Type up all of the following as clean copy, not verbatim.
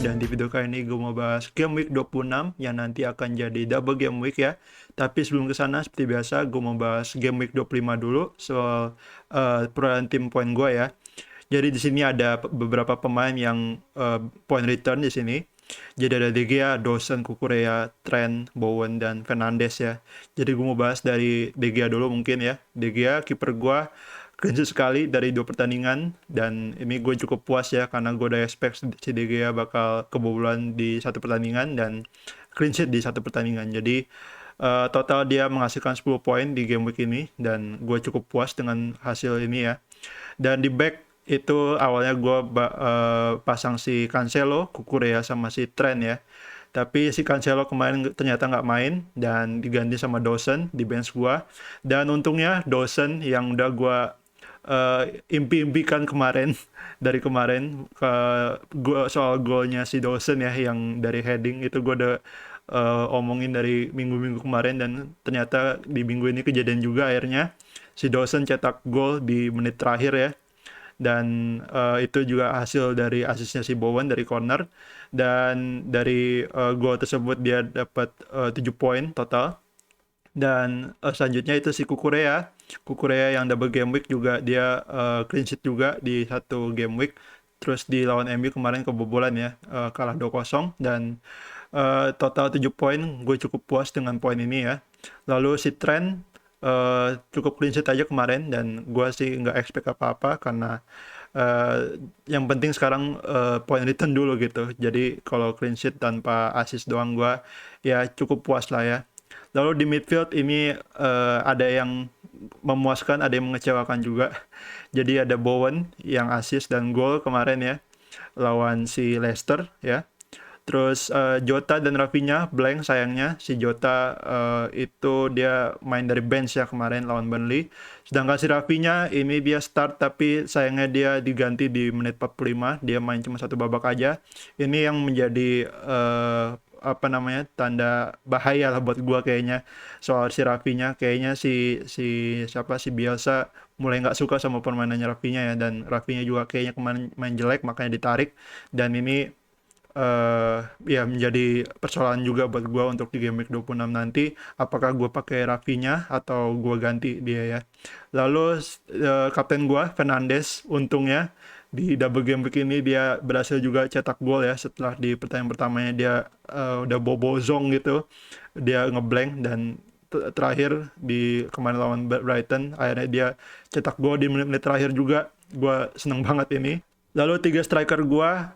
dan di video kali ini gue mau bahas Game Week 26 yang nanti akan jadi double Game Week ya. Tapi sebelum ke sana seperti biasa gue mau bahas Game Week 25 dulu soal perolehan tim poin gue ya. Jadi di sini ada beberapa pemain yang point return di sini. Jadi ada De Gea, Dawson, Cucurella, Trent, Bowen, dan Fernandes ya. Jadi gue mau bahas dari De Gea dulu mungkin ya. De Gea, kiper gue, clean sheet sekali dari 2 pertandingan. Dan ini gue cukup puas ya, karena gue udah expect si De Gea bakal kebobolan di 1 pertandingan dan clean sheet di 1 pertandingan. Jadi total dia menghasilkan 10 poin di game week ini. Dan gue cukup puas dengan hasil ini ya. Dan di back itu awalnya gue pasang si Cancelo, Cucurella sama si Trent ya. Tapi si Cancelo kemarin ternyata nggak main dan diganti sama Dawson di bench gue. Dan untungnya Dawson yang udah gue impi-impikan kemarin dari kemarin ke gua soal golnya si Dawson ya yang dari heading itu gue udah omongin dari minggu-minggu kemarin dan ternyata di minggu ini kejadian juga akhirnya si Dawson cetak gol di menit terakhir ya dan itu juga hasil dari asisnya si Bowen dari corner dan dari gol tersebut dia dapat 7 poin total dan selanjutnya itu si Cucurella yang double game week juga dia clean sheet juga di 1 game week terus di lawan MU kemarin kebobolan ya kalah 2-0 dan total 7 poin gue cukup puas dengan poin ini ya. Lalu si Trent cukup clean sheet aja kemarin dan gue sih nggak expect apa-apa karena yang penting sekarang point return dulu gitu. Jadi kalau clean sheet tanpa assist doang gue ya cukup puas lah ya. Lalu di midfield ini ada yang memuaskan, ada yang mengecewakan juga. Jadi ada Bowen yang assist dan gol kemarin ya lawan si Leicester ya. Terus Jota dan Rafinha blank sayangnya. Si Jota itu dia main dari bench ya kemarin lawan Burnley. Sedangkan si Rafinha ini dia start tapi sayangnya dia diganti di menit 45. Dia main cuma 1 babak aja. Ini yang menjadi apa namanya tanda bahaya lah buat gua kayaknya soal si Rafinha. Kayaknya si Bielsa mulai nggak suka sama permainannya Rafinha ya dan Rafinha juga kayaknya kemarin main jelek makanya ditarik dan ini ya menjadi persoalan juga buat gue untuk di game week 26 nanti apakah gue pakai Rafinha atau gue ganti dia ya. Lalu kapten gue Fernandes untungnya di double game week ini dia berhasil juga cetak gol ya setelah di pertandingan pertamanya dia udah bobo zong gitu dia ngeblank dan terakhir di kemarin lawan Brighton akhirnya dia cetak gol di menit-menit terakhir juga. Gue seneng banget ini. Lalu 3 striker gua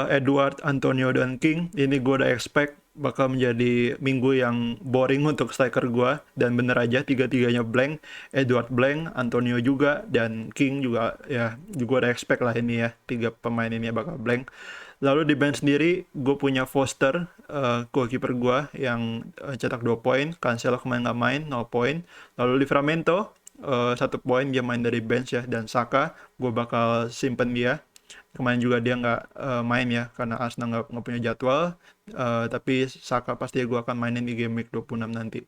Edward, Antonio, dan King. Ini gua udah expect bakal menjadi minggu yang boring untuk striker gua dan bener aja tiga-tiganya blank. Edward blank, Antonio juga dan King juga ya juga udah expect lah ini ya 3 pemain ini bakal blank. Lalu di bench sendiri gue punya Foster, goalkeeper gue yang cetak 2 poin. Cancelo kemarin nggak main 0 poin. Lalu Livramento 1 poin dia main dari bench ya dan Saka gue bakal simpen dia. Kemarin juga dia nggak main ya karena Arsenal nggak punya jadwal. Tapi Saka pasti gue akan mainin di game week 26 nanti.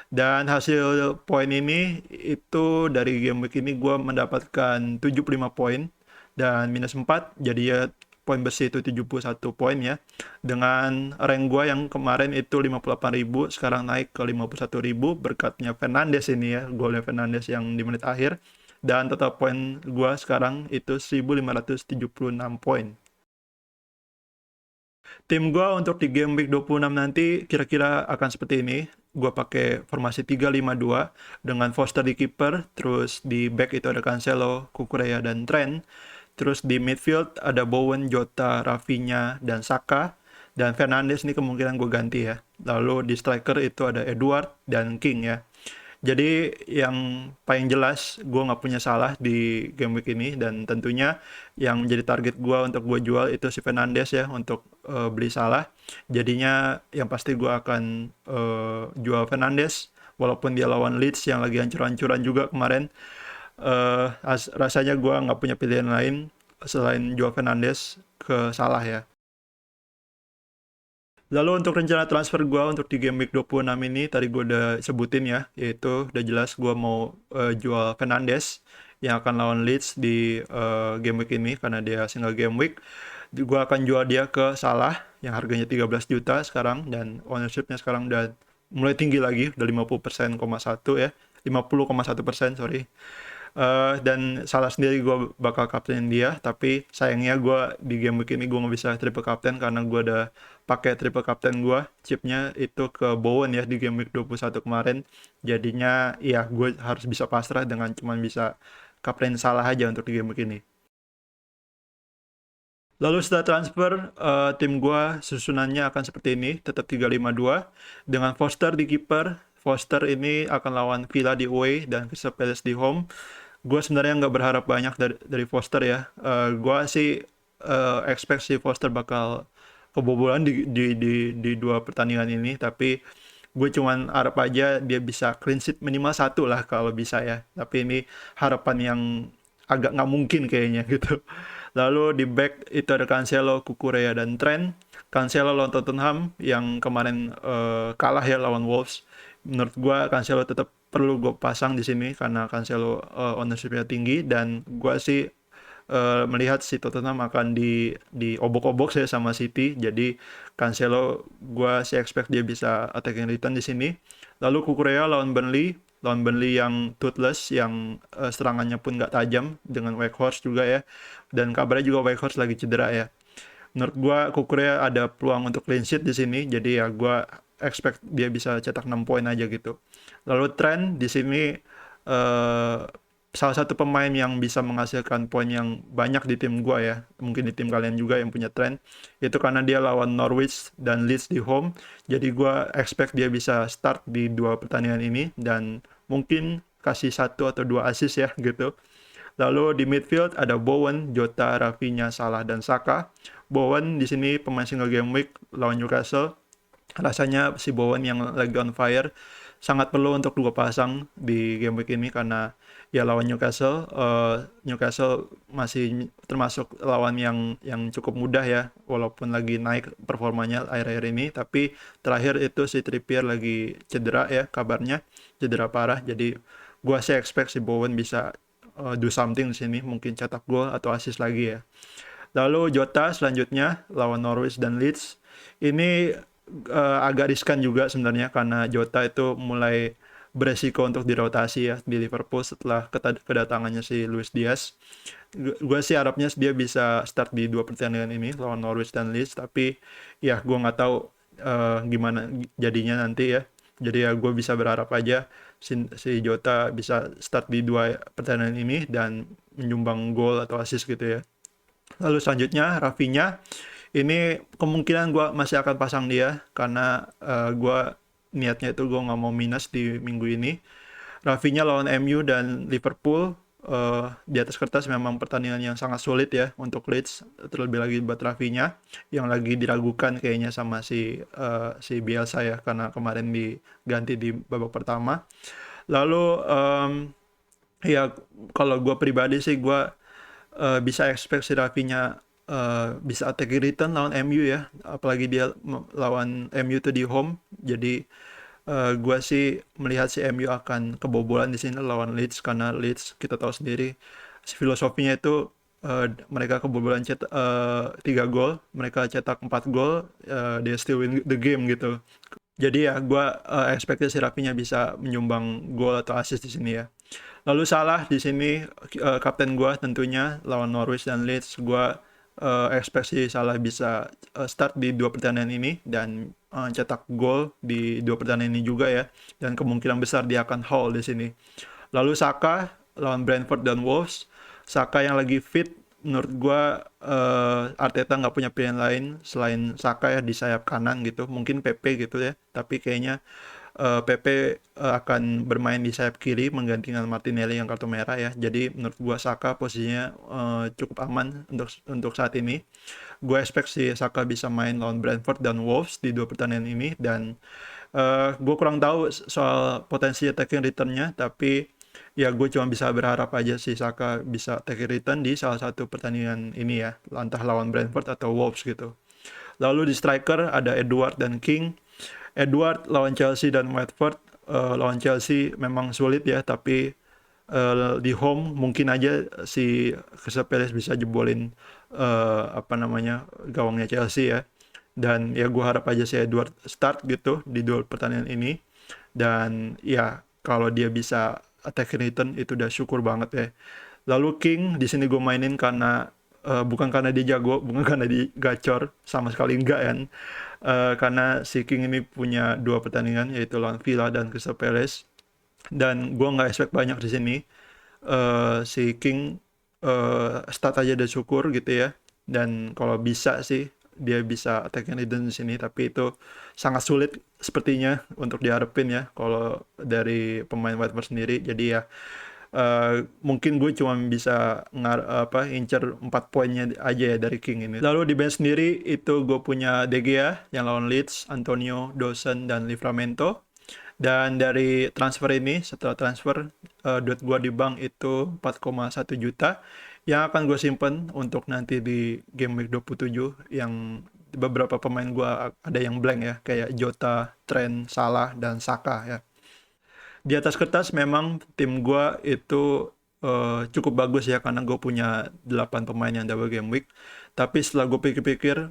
Dan hasil poin ini itu dari game week ini gue mendapatkan 75 poin dan minus 4. Jadi ya poin bersih itu 71 poin ya. Dengan rank gue yang kemarin itu 58.000 sekarang naik ke 51.000 berkatnya Fernandes ini ya. Golnya Fernandes yang di menit akhir. Dan total poin gue sekarang itu 1576 poin. Tim gue untuk di game week 26 nanti kira-kira akan seperti ini. Gue pakai formasi 3-5-2 dengan Foster di kiper, terus di back itu ada Cancelo, Cucurella, dan Trent. Terus di midfield ada Bowen, Jota, Rafinha, dan Saka. Dan Fernandes ini kemungkinan gue ganti ya. Lalu di striker itu ada Edward dan King ya. Jadi yang paling jelas gue nggak punya salah di game week ini dan tentunya yang menjadi target gue untuk gue jual itu si Fernandes ya untuk beli Salah. Jadinya yang pasti gue akan jual Fernandes walaupun dia lawan Leeds yang lagi hancur-hancuran juga kemarin. Rasanya gue nggak punya pilihan lain selain jual Fernandes ke Salah ya. Lalu untuk rencana transfer gue untuk di game week 26 ini tadi gue udah sebutin ya, yaitu udah jelas gue mau jual Fernandes yang akan lawan Leeds di game week ini karena dia single game week. Gue akan jual dia ke Salah yang harganya 13 juta sekarang, dan ownershipnya sekarang udah mulai tinggi lagi, udah 50,1 ya, 50,1%, sorry. Dan Salah sendiri gue bakal kaptenin dia, tapi sayangnya gue di game week ini gue nggak bisa triple captain karena gue udah pakai triple captain gue, chipnya itu ke Bowen ya di game week 21 kemarin. Jadinya ya gue harus bisa pasrah dengan cuman bisa kapten Salah aja untuk di game week ini. Lalu setelah transfer, tim gua susunannya akan seperti ini, tetap 3-5-2 dengan Foster di kiper. Foster ini akan lawan Villa di away dan Crystal Palace di home. Gua sebenarnya nggak berharap banyak dari Foster ya. Gua sih expect si Foster bakal kebobolan di dua pertandingan ini, tapi gue cuman harap aja dia bisa clean sheet minimal satu lah kalau bisa ya. Tapi ini harapan yang agak nggak mungkin kayaknya gitu. Lalu di back itu ada Cancelo, Cucurella, dan Trent. Cancelo lawan Tottenham yang kemarin kalah ya lawan Wolves. Menurut gue Cancelo tetap perlu gue pasang di sini karena Cancelo ownership-nya tinggi, dan gue sih melihat si Tottenham akan di obok-obok saya sama City. Jadi Cancelo gue sih expect dia bisa attacking return di sini. Lalu Cucurella lawan Burnley yang toothless, yang serangannya pun nggak tajam, dengan Weghorst juga ya. Dan kabarnya juga Weghorst lagi cedera ya. Menurut gue Cucurella ada peluang untuk clean sheet di sini, jadi ya gue expect dia bisa cetak 6 poin aja gitu. Lalu Trent di sini eh, salah satu pemain yang bisa menghasilkan poin yang banyak di tim gua ya, mungkin di tim kalian juga yang punya Trent, itu karena dia lawan Norwich dan Leeds di home. Jadi gua expect dia bisa start di dua pertandingan ini dan mungkin kasih satu atau dua assist ya gitu. Lalu di midfield ada Bowen, Jota, Rafinha, Salah, dan Saka. Bowen di sini pemain single game week lawan Newcastle. Rasanya si Bowen yang lagi on fire sangat perlu untuk dua pasang di game week ini karena ya lawan Newcastle. Newcastle masih termasuk lawan yang cukup mudah ya, walaupun lagi naik performanya akhir-akhir ini, tapi terakhir itu si Trippier lagi cedera ya, kabarnya cedera parah. Jadi gua sih expect si Bowen bisa do something di sini, mungkin cetak gol atau assist lagi ya. Lalu Jota selanjutnya lawan Norwich dan Leeds. Ini agak riskan juga sebenarnya karena Jota itu mulai beresiko untuk dirotasi ya di Liverpool setelah kedatangannya si Luis Diaz. Gue sih harapnya dia bisa start di dua pertandingan ini lawan Norwich dan Leeds, tapi ya gue nggak tahu gimana jadinya nanti ya. Jadi ya gue bisa berharap aja si Jota bisa start di dua pertandingan ini dan menyumbang gol atau assist gitu ya. Lalu selanjutnya Rafinha, ini kemungkinan gue masih akan pasang dia karena gue niatnya itu gue nggak mau minus di minggu ini. Rafinha lawan MU dan Liverpool, di atas kertas memang pertandingan yang sangat sulit ya untuk Leeds, terlebih lagi buat Rafinha yang lagi diragukan kayaknya sama si Bielsa ya karena kemarin diganti di babak pertama. Lalu ya kalau gue pribadi sih gue bisa expect si Rafinha bisa attacking return lawan MU ya, apalagi dia lawan MU tuh di home. Jadi gua sih melihat si MU akan kebobolan di sini lawan Leeds karena Leeds kita tahu sendiri filosofinya itu mereka kebobolan 3 gol, mereka cetak 4 gol, they still win the game gitu. Jadi ya gua ekspektasi Rafinha bisa menyumbang gol atau assist di sini ya. Lalu Salah di sini kapten gua tentunya lawan Norwich dan Leeds. Gua ekspektasi Salah bisa start di dua pertandingan ini dan cetak gol di dua pertandingan ini juga ya. Dan kemungkinan besar dia akan haul di sini. Lalu Saka lawan Brentford dan Wolves. Saka yang lagi fit, menurut gua Arteta nggak punya pilihan lain selain Saka ya di sayap kanan gitu. Mungkin PP gitu ya. Tapi kayaknya PP akan bermain di sayap kiri menggantikan Martinelli yang kartu merah ya. Jadi menurut gua Saka posisinya cukup aman untuk saat ini. Gua expect si Saka bisa main lawan Brentford dan Wolves di dua pertandingan ini, dan gue kurang tahu soal potensi attacking return-nya, tapi ya gue cuma bisa berharap aja si Saka bisa attacking return di salah satu pertandingan ini ya, entah lawan Brentford atau Wolves gitu. Lalu di striker ada Edward dan King. Edward lawan Chelsea dan Watford. Lawan Chelsea memang sulit ya, tapi di home mungkin aja si Crystal Palace bisa jebolin gawangnya Chelsea ya. Dan ya gue harap aja si Edward start gitu di dua pertandingan ini. Dan ya kalau dia bisa attack return itu udah syukur banget ya. Lalu King di sini gue mainin karena bukan karena dia jago, bukan karena dia gacor, sama sekali enggak kan. Karena si King ini punya dua pertandingan yaitu lawan Villa dan Crystal Palace. Dan gue nggak expect banyak di sini. Si King start aja udah syukur gitu ya. Dan kalau bisa sih dia bisa attacking return di sini, tapi itu sangat sulit sepertinya untuk diharapin ya kalau dari pemain Watford sendiri. Jadi ya mungkin gue cuma bisa incer 4 poinnya aja ya dari King ini. Lalu di bench sendiri itu gue punya De Gea yang lawan Leeds, Antonio, Dawson, dan Livramento. Dan dari transfer ini, setelah transfer, duit gue di bank itu 4,1 juta yang akan gue simpen untuk nanti di game week 27 yang beberapa pemain gue ada yang blank ya, kayak Jota, Trent, Salah, dan Saka ya. Di atas kertas memang tim gue itu cukup bagus ya karena gue punya 8 pemain yang double game week. Tapi setelah gue pikir-pikir,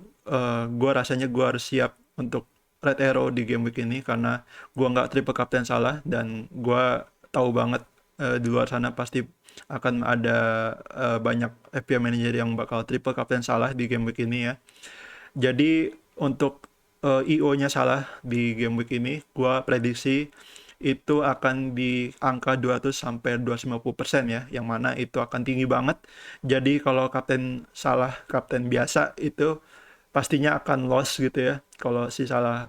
gue rasanya gue harus siap untuk red arrow di game week ini karena gue nggak triple captain Salah dan gue tahu banget di luar sana pasti akan ada banyak FPL manager yang bakal triple captain Salah di game week ini ya. Jadi untuk IO-nya Salah di game week ini, gue prediksi itu akan di angka 200 sampai 250% ya, yang mana itu akan tinggi banget. Jadi kalau kapten Salah, kapten biasa itu pastinya akan loss gitu ya. Kalau si Salah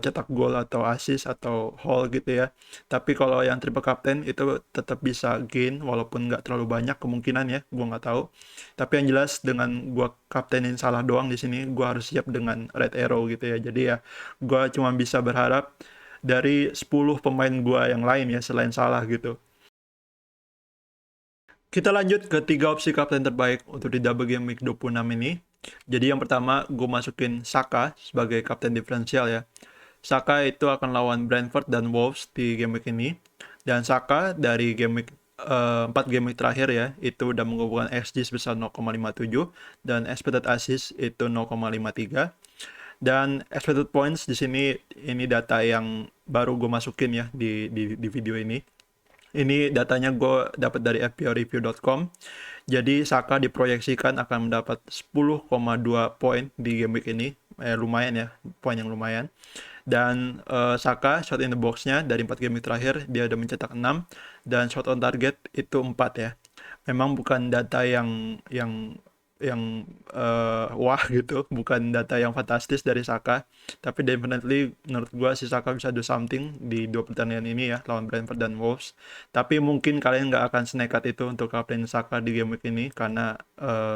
cetak gol atau assist atau haul gitu ya. Tapi kalau yang triple captain itu tetap bisa gain walaupun nggak terlalu banyak kemungkinan ya, gue nggak tahu. Tapi yang jelas dengan gue kaptenin Salah doang di sini, gue harus siap dengan red arrow gitu ya. Jadi ya gue cuma bisa berharap dari 10 pemain gue yang lain ya selain Salah gitu. Kita lanjut ke 3 opsi kapten terbaik untuk di double game week 26 ini. Jadi yang pertama gue masukin Saka sebagai kapten diferensial ya. Saka itu akan lawan Brentford dan Wolves di game week ini. Dan Saka dari game week 4 game week terakhir ya, itu udah mengumpulkan XG sebesar 0,57 dan expected assist itu 0,53. Dan expected points di sini ini data yang baru gue masukin ya di video ini. Ini datanya gue dapat dari fplreview.com. Jadi Saka diproyeksikan akan mendapat 10,2 poin di game week ini. Lumayan ya, poin yang lumayan. Dan Saka shot in the box-nya dari 4 game week terakhir dia udah mencetak 6 dan shot on target itu 4 ya. Memang bukan data yang wah gitu, bukan data yang fantastis dari Saka, tapi definitely menurut gue si Saka bisa do something di 2 pertandingan ini ya, lawan Brentford dan Wolves. Tapi mungkin kalian nggak akan senekat itu untuk kapten Saka di game week ini karena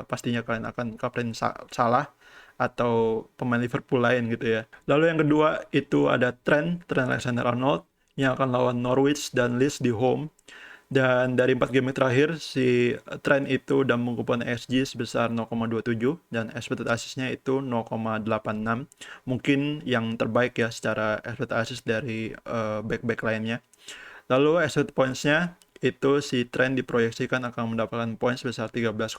pastinya kalian akan kapten Salah atau pemain Liverpool lain gitu ya. Lalu yang kedua itu ada Trent Alexander-Arnold yang akan lawan Norwich dan Leeds di home. Dan dari 4 game terakhir, si Trent itu udah mengumpulkan XG sebesar 0,27 dan expected assist-nya itu 0,86. Mungkin yang terbaik ya secara expected assist dari back-back lainnya. Lalu expected points-nya itu si Trent diproyeksikan akan mendapatkan poin sebesar 13,0.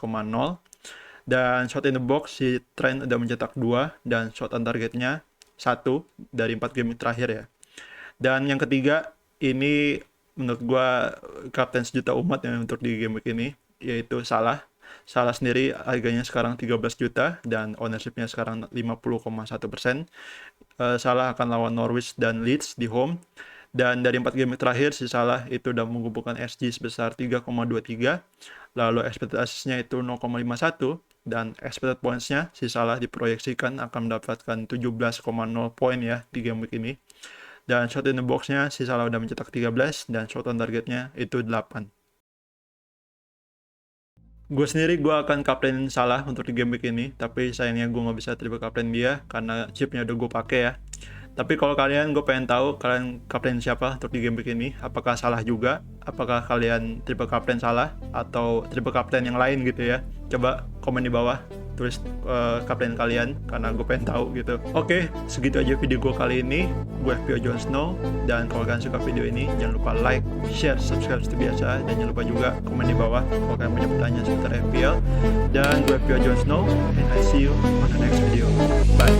Dan shot in the box si Trent udah mencetak 2 dan shot on targetnya 1 dari 4 game terakhir ya. Dan yang ketiga, ini menurut gue kapten sejuta umat yang untuk di game week ini, yaitu Salah. Salah sendiri harganya sekarang 13 juta dan ownership-nya sekarang 50,1%. Salah akan lawan Norwich dan Leeds di home. Dan dari 4 game terakhir, si Salah itu udah mengumpulkan XG sebesar 3,23. Lalu expected assist-nya itu 0,51. Dan expected points-nya, si Salah diproyeksikan akan mendapatkan 17,0 poin ya di game week ini. Dan shot in the box-nya si Salah udah mencetak 13 dan shot on targetnya itu 8. Gue sendiri gue akan kaptenin Salah untuk di game week ini, tapi sayangnya gue nggak bisa triple kapten dia karena chipnya udah gue pakai ya. Tapi kalau kalian, gue pengen tahu kalian kapten siapa untuk di game week ini. Apakah Salah juga? Apakah kalian triple kapten Salah atau triple kapten yang lain gitu ya? Coba komen di bawah. tulis kapten kalian karena gue pengen tahu gitu. Oke, segitu aja video gue kali ini. Gue FPO Jon Snow, dan kalau kalian suka video ini jangan lupa like, share, subscribe seperti biasa, dan jangan lupa juga komen di bawah kalau kalian punya pertanyaan seputar FPL. Dan gue FPO Jon Snow, and I see you on the next video. Bye.